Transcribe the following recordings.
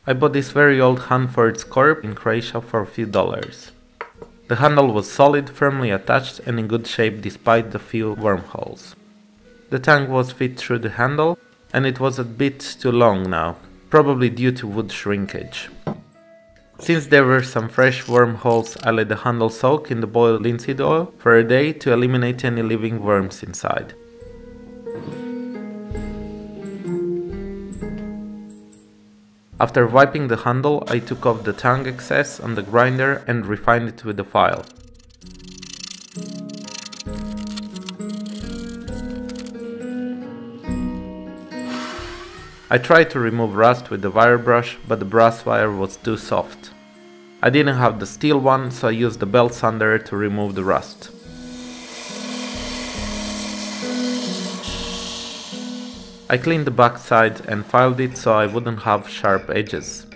I bought this very old Hanford Scorp in Croatia for a few dollars. The handle was solid, firmly attached and in good shape despite the few wormholes. The tank was fit through the handle and it was a bit too long now, probably due to wood shrinkage. Since there were some fresh wormholes, I let the handle soak in the boiled linseed oil for a day to eliminate any living worms inside. After wiping the handle, I took off the tang excess on the grinder and refined it with a file. I tried to remove rust with the wire brush, but the brass wire was too soft. I didn't have the steel one, so I used the belt sander to remove the rust. I cleaned the back side and filed it so I wouldn't have sharp edges.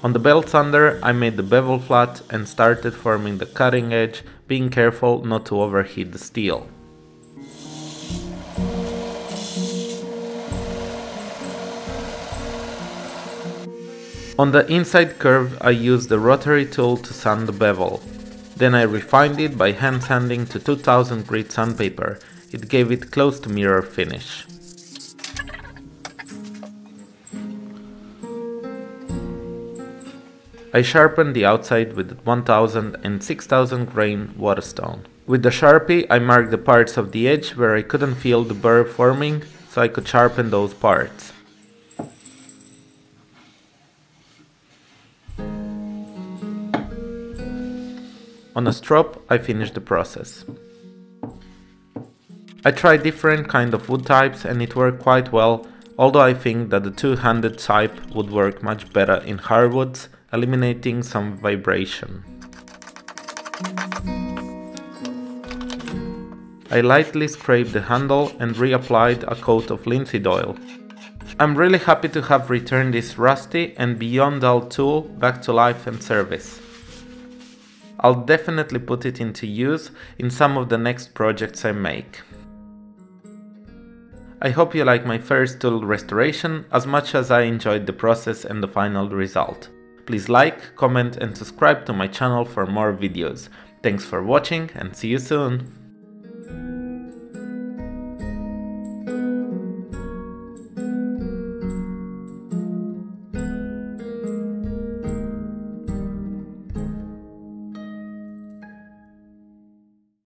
On the belt sander I made the bevel flat and started forming the cutting edge, being careful not to overheat the steel. On the inside curve I used the rotary tool to sand the bevel. Then I refined it by hand sanding to 2000 grit sandpaper. It gave it close to mirror finish. I sharpened the outside with 1000 and 6000 grain waterstone. With the Sharpie I marked the parts of the edge where I couldn't feel the burr forming, so I could sharpen those parts. On a strop I finished the process. I tried different kind of wood types and it worked quite well, although I think that the two-handed type would work much better in hardwoods, eliminating some vibration. I lightly scraped the handle and reapplied a coat of linseed oil. I'm really happy to have returned this rusty and beyond dull tool back to life and service. I'll definitely put it into use in some of the next projects I make. I hope you like my first tool restoration as much as I enjoyed the process and the final result. Please like, comment and subscribe to my channel for more videos. Thanks for watching and see you soon!